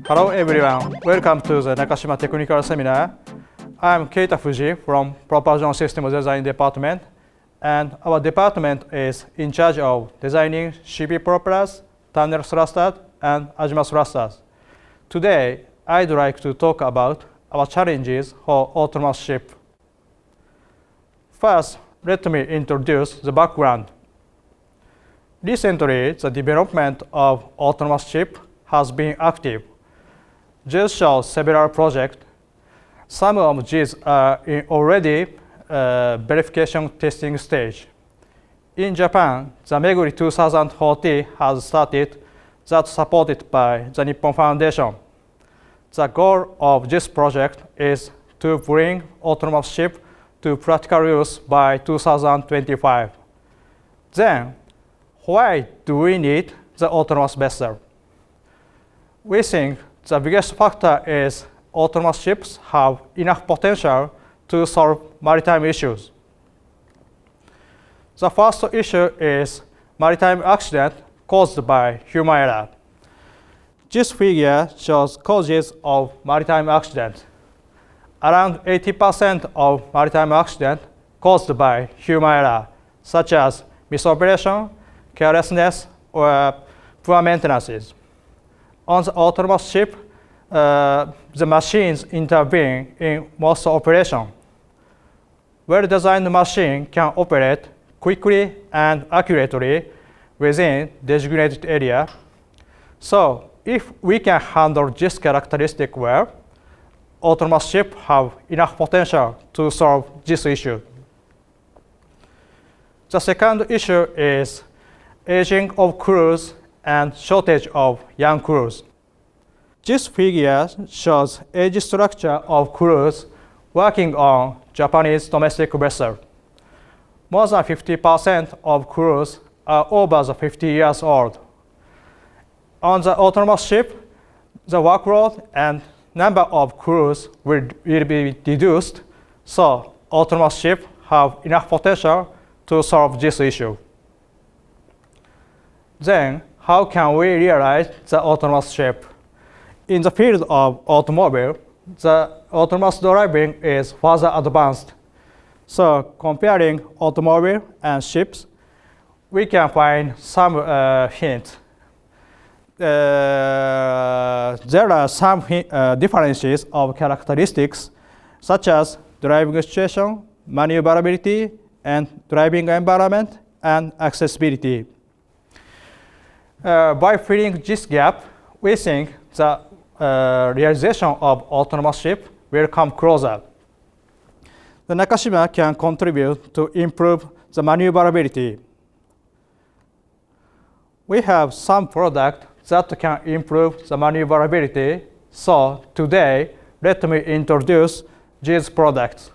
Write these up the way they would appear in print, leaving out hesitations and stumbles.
Hello everyone, welcome to the Nakashima Technical Seminar. I'm Keita Fuji from Propulsion System Design Department, and our department is in charge of designing CPP propellers, Thunderstructure, and Ajima thrusters. Today, I'd like to talk about our challenges for autonomous ship. First, let me introduce the background. Recently, the development of autonomous ship has been active. These show several projects. Some of these are in already verification testing stage. In Japan, the Meguri 2040 has started, that's supported by the Nippon Foundation. The goal of this project is to bring autonomous ship to practical use by 2025. Then, why do we need the autonomous vessel? We think the biggest factor is autonomous ships have enough potential to solve maritime issues. The first issue is maritime accident caused by human error. This figure shows causes of maritime accident. Around 80% of maritime accident caused by human error, such as misoperation, carelessness, or poor maintenance. On the autonomous ship, the machines intervene in most operations. Well-designed machine can operate quickly and accurately within designated area. So, if we can handle this characteristic well, autonomous ships have enough potential to solve this issue. The second issue is aging of crews and shortage of young crews. This figure shows age structure of crews working on Japanese domestic vessels. More than 50% of crews are over the 50 years old. On the autonomous ship, the workload and number of crews will be reduced, so autonomous ships have enough potential to solve this issue. Then, how can we realize the autonomous ship? In the field of automobile, the autonomous driving is further advanced. So, comparing automobile and ships, we can find some hints. There are some differences of characteristics, such as driving situation, maneuverability, and driving environment, and accessibility. By filling this gap, we think the realization of autonomous ship will come closer. The Nakashima can contribute to improve the maneuverability. We have some products that can improve the maneuverability, so today, let me introduce these products.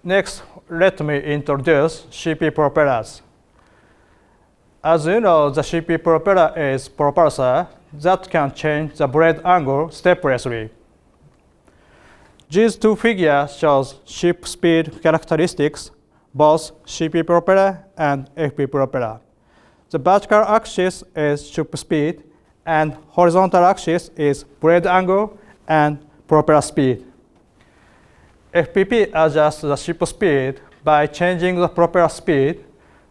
Next, let me introduce CPP propellers. As you know, the CPP propeller is propulsor that can change the blade angle stepwise. These two figures show ship speed characteristics, both CPP propeller and FP propeller. The vertical axis is ship speed, and horizontal axis is blade angle and propeller speed. FPP adjusts the ship speed by changing the propeller speed,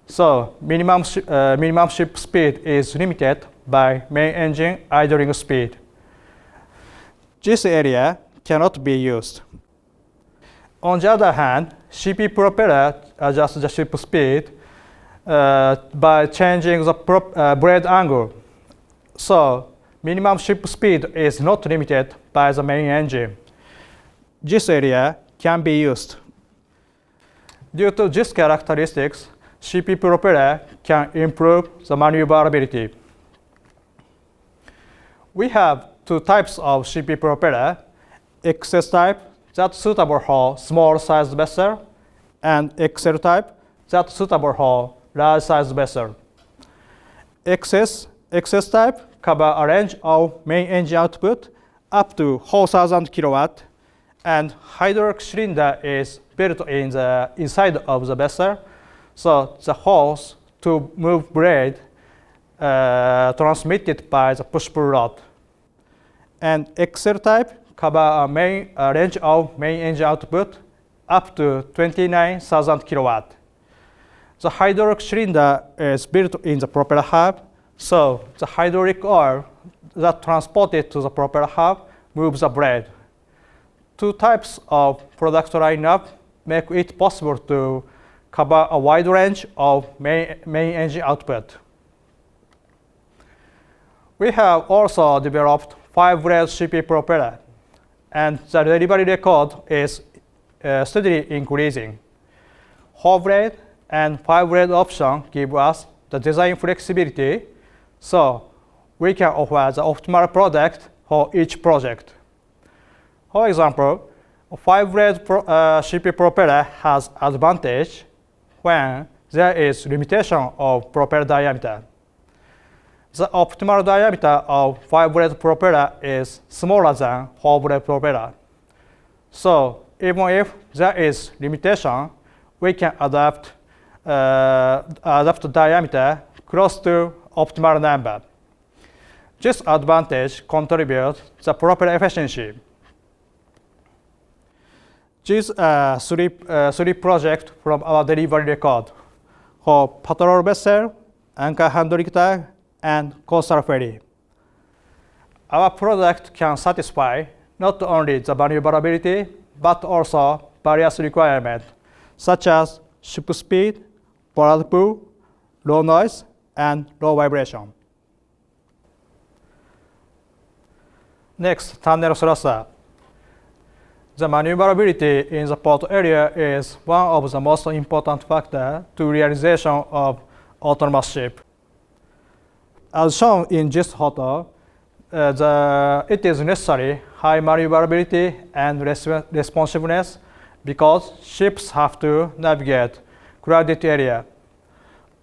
so minimum ship speed is limited by main engine idling speed. This area cannot be used. On the other hand, CPP propeller adjusts the ship speed by changing the blade angle. So, minimum ship speed is not limited by the main engine. This area can be used. Due to these characteristics, CPP propeller can improve the maneuverability. We have two types of CPP propeller: XS type that's suitable for small-sized vessel, and XL type that's suitable for large-sized vessel. XS type cover a range of main engine output up to 4,000 kilowatt, and hydraulic cylinder is built in the inside of the vessel, so the hose to move blade transmitted by the push-pull rod. and XL type cover a range of main engine output up to 29,000 kilowatt. The hydraulic cylinder is built in the propeller hub, so the hydraulic oil that transported to the propeller hub moves the blade. Two types of product lineup make it possible to cover a wide range of main engine output. We have also developed 5-blade CPP propeller, and the delivery record is steadily increasing. 4-blade and 5-blade option give us the design flexibility, so we can offer the optimal product for each project. For example, a 5-blade CPP propeller has advantage when there is limitation of propeller diameter. The optimal diameter of 5-blade propeller is smaller than 4-blade propeller. So even if there is limitation, we can adapt the diameter close to optimal number. This advantage contributes the propeller efficiency. These are three projects from our delivery record for patrol vessel, anchor handling tug, and coastal ferry. Our product can satisfy not only the maneuverability, but also various requirements, such as ship speed, bollard pull, low noise, and low vibration. Next, Thunderstructure. The maneuverability in the port area is one of the most important factors to realization of autonomous ship. As shown in this photo, it is necessary high maneuverability and responsiveness because ships have to navigate crowded area.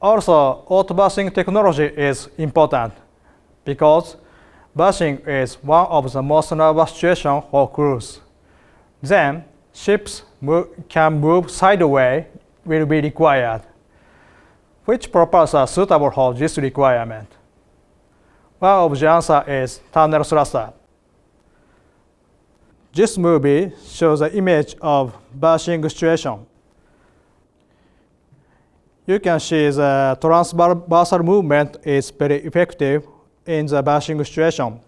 Also, auto-berthing technology is important because berthing is one of the most nervous situations for crews. Then, ships can move sideways will be required. Which propellers are suitable for this requirement? One of the answers is Thunderstructure. This movie shows an image of berthing situation. You can see the transversal movement is very effective in the berthing situation.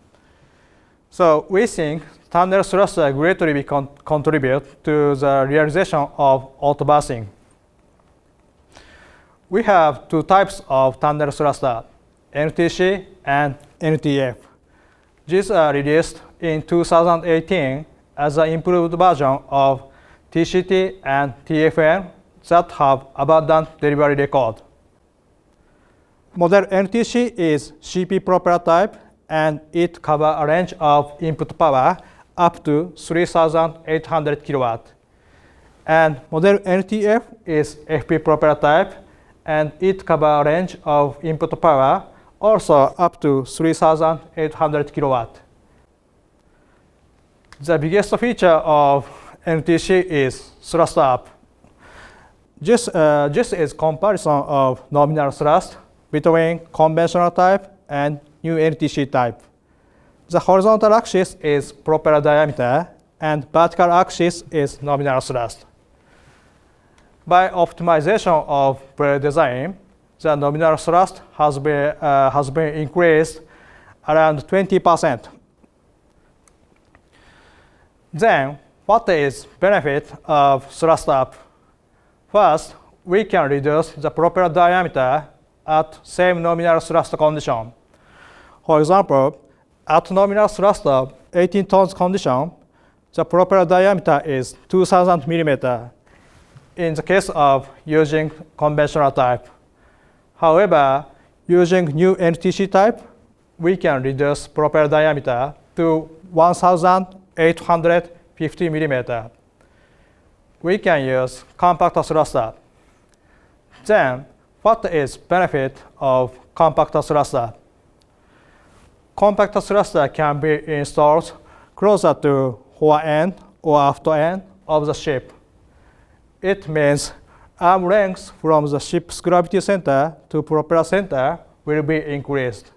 So we think Thunderstructure greatly contribute to the realization of auto-berthing. We have two types of Thunderstructure, NTC and NTF. These are released in 2018 as an improved version of TCT and TFN that have abundant delivery record. Model NTC is CP propeller type, and it covers a range of input power up to 3,800 kilowatt. And model NTF is FP propeller type, and it covers a range of input power also up to 3,800 kilowatt. The biggest feature of NTC is thrust up. This is comparison of nominal thrust between conventional type and new NTC type. The horizontal axis is propeller diameter, and vertical axis is nominal thrust. By optimization of blade design, the nominal thrust has been increased around 20%. Then, what is benefit of thrust up? First, we can reduce the propeller diameter at same nominal thrust condition. For example, at nominal thrust of 18 tons condition, the propeller diameter is 2,000 millimeter in the case of using conventional type. However, using new NTC type, we can reduce propeller diameter to 1,850 millimeter. We can use compact thruster. Then, what is benefit of compact thruster? Compact thruster can be installed closer to fore end or after end of the ship. It means arm length from the ship's gravity center to propeller center will be increased.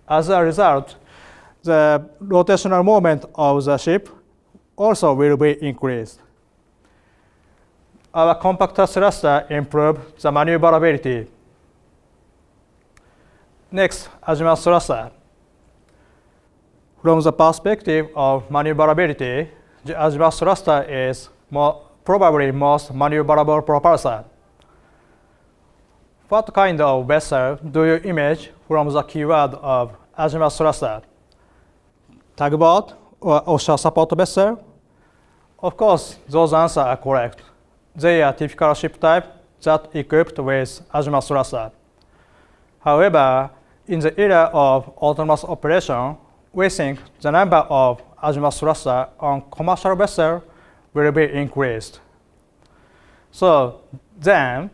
As a result, the rotational moment of the ship also will be increased. Our compactor thruster improves the maneuverability. Next, azimuth thruster. From the perspective of maneuverability, the azimuth thruster is probably most maneuverable propulsor. What kind of vessel do you image from the keyword of azimuth thruster? Tugboat or offshore support vessel? Of course, those answers are correct. They are typical ship type that equipped with azimuth thruster. However, in the era of autonomous operation, we think the number of azimuth thruster on commercial vessels will be increased. So then,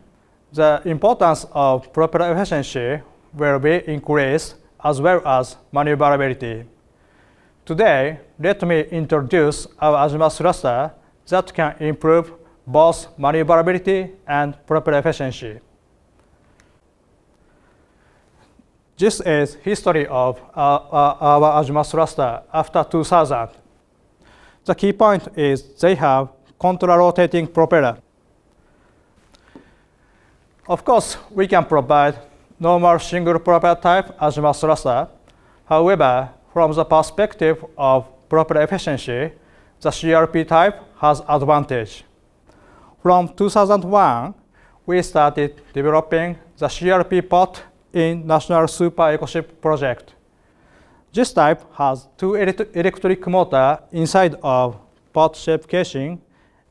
the importance of propeller efficiency will be increased as well as maneuverability. Today, let me introduce our azimuth thruster that can improve both maneuverability and propeller efficiency. This is history of our azimuth thruster after 2000. The key point is they have contra-rotating propeller. Of course, we can provide normal single propeller type azimuth thruster. However, from the perspective of propeller efficiency, the CRP type has advantage. From 2001, we started developing the CRP pod in National Super Ecoship project. This type has two electric motors inside of pod-shaped casing,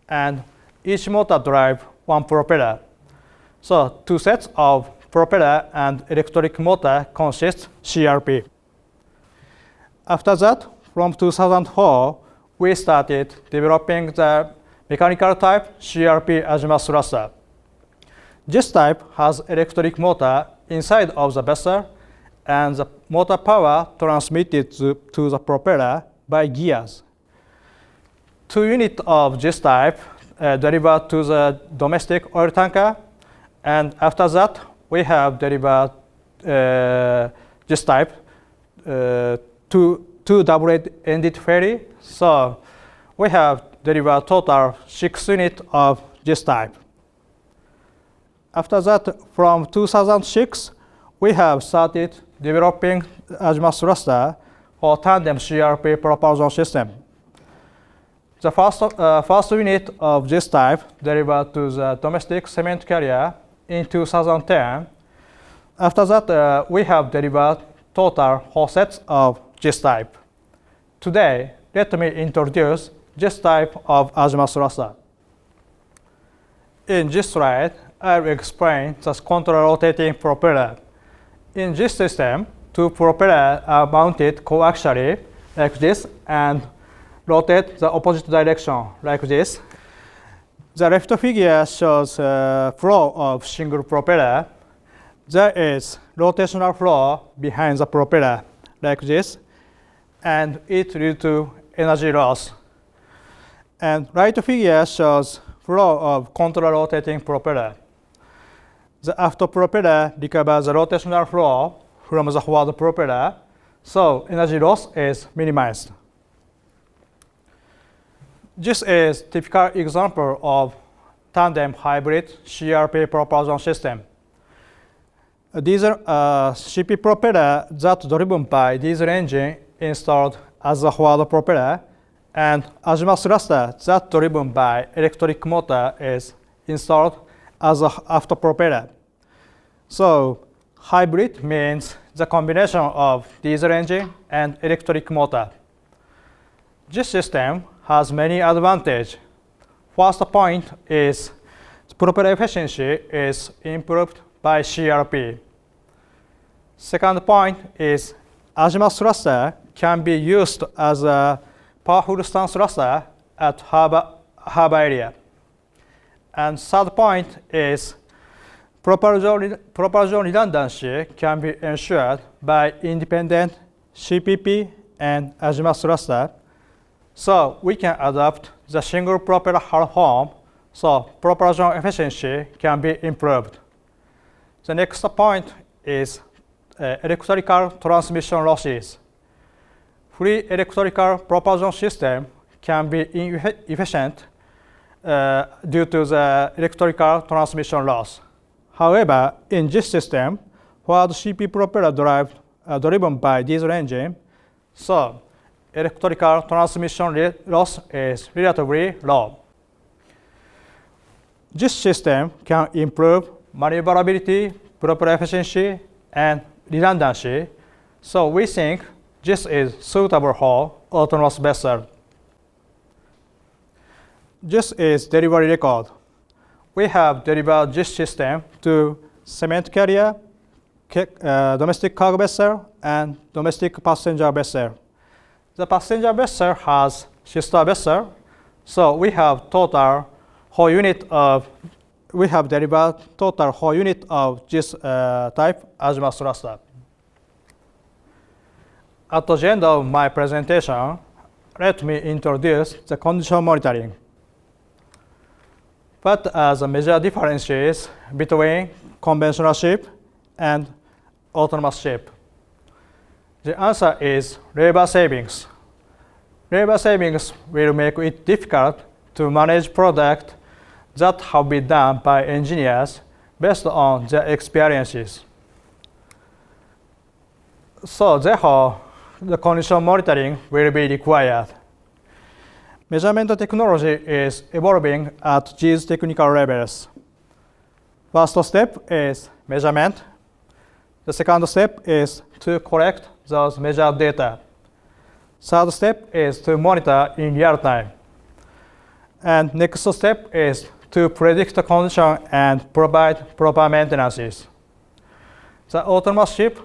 and each motor drives one propeller. So two sets of propeller and electric motor consist CRP. After that, from 2004, we started developing the mechanical type CRP azimuth thruster. This type has electric motor inside of the vessel, and the motor power transmitted to the propeller by gears. Two units of this type delivered to the domestic oil tanker, and after that, we have delivered this type to double-ended ferry. So we have delivered total 6 units of this type. After that, from 2006, we have started developing azimuth thruster for tandem CRP propulsion system. The first unit of this type delivered to the domestic cement carrier in 2010. After that, we have delivered total 4 sets of this type. Today, let me introduce this type of azimuth thruster. In this slide, I will explain the contra-rotating propeller. In this system, 2 propellers are mounted coaxially like this and rotate the opposite direction like this. The left figure shows flow of single propeller. There is rotational flow behind the propeller like this, and it leads to energy loss. And right figure shows flow of contra-rotating propeller. The aft propeller recovers the rotational flow from the forward propeller, so energy loss is minimized. This is typical example of tandem hybrid CRP propulsion system. Diesel CP propeller that driven by diesel engine installed as a forward propeller, and azimuth thruster that driven by electric motor is installed as a aft propeller. So hybrid means the combination of diesel engine and electric motor. This system has many advantages. First point is the propeller efficiency is improved by CRP. Second point is azimuth thruster can be used as a powerful stern thruster at harbor area. And third point is propulsion redundancy can be ensured by independent CPP and azimuth thruster. So we can adopt the single propeller hull form, so propulsion efficiency can be improved. The next point is electrical transmission losses. free electrical propulsion system can be inefficient due to the electrical transmission loss. However, in this system, where the CP propeller driven by diesel engine, so electrical transmission loss is relatively low. This system can improve maneuverability, propeller efficiency, and redundancy, so we think this is suitable for autonomous vessel. This is delivery record. We have delivered this system to cement carrier, domestic cargo vessel, and domestic passenger vessel. The passenger vessel has sister vessel, so we have delivered total whole unit of this type Azuma thruster. At the end of my presentation, let me introduce the condition monitoring. What are the major differences between conventional ship and autonomous ship? The answer is labor savings. Labor savings will make it difficult to manage products that have been done by engineers based on their experiences. So therefore, the condition monitoring will be required. Measurement technology is evolving at these technical levels. First step is measurement. The second step is to collect those measured data. Third step is to monitor in real time. And next step is to predict the condition and provide proper maintenance. The autonomous ship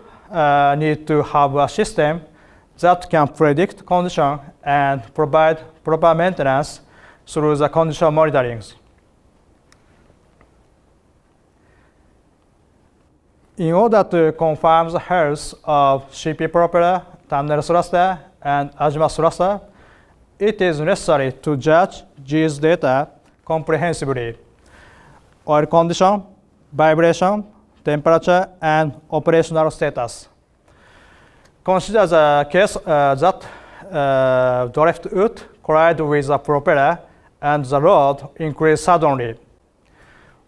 needs to have a system that can predict condition and provide proper maintenance through the condition monitoring. In order to confirm the health of CP propeller, Thunderstructure, and Azuma thruster, it is necessary to judge these data comprehensively: oil condition, vibration, temperature, and operational status. Consider the case that driftwood collide with the propeller and the load increase suddenly.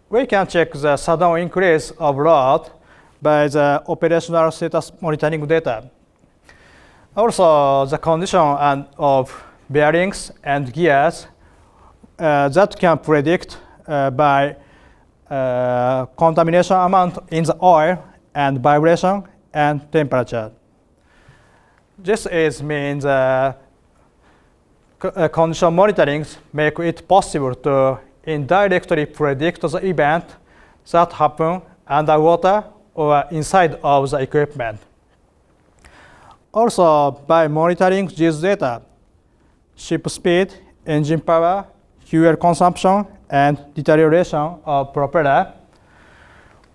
We can check the sudden increase of load by the operational status monitoring data. Also, the condition of bearings and gears that can predict by contamination amount in the oil and vibration and temperature. This means condition monitoring make it possible to indirectly predict the event that happen underwater or inside of the equipment. Also, by monitoring this data, ship speed, engine power, fuel consumption, and deterioration of propeller,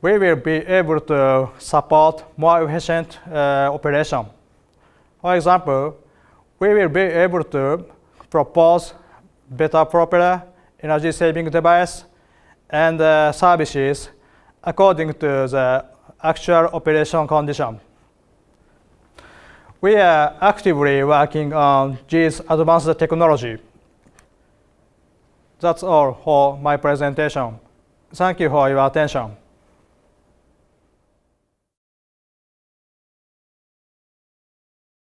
we will be able to support more efficient operation. For example, we will be able to propose better propeller, energy-saving device, and services according to the actual operation condition. We are actively working on this advanced technology. That's all for my presentation. Thank you for your attention.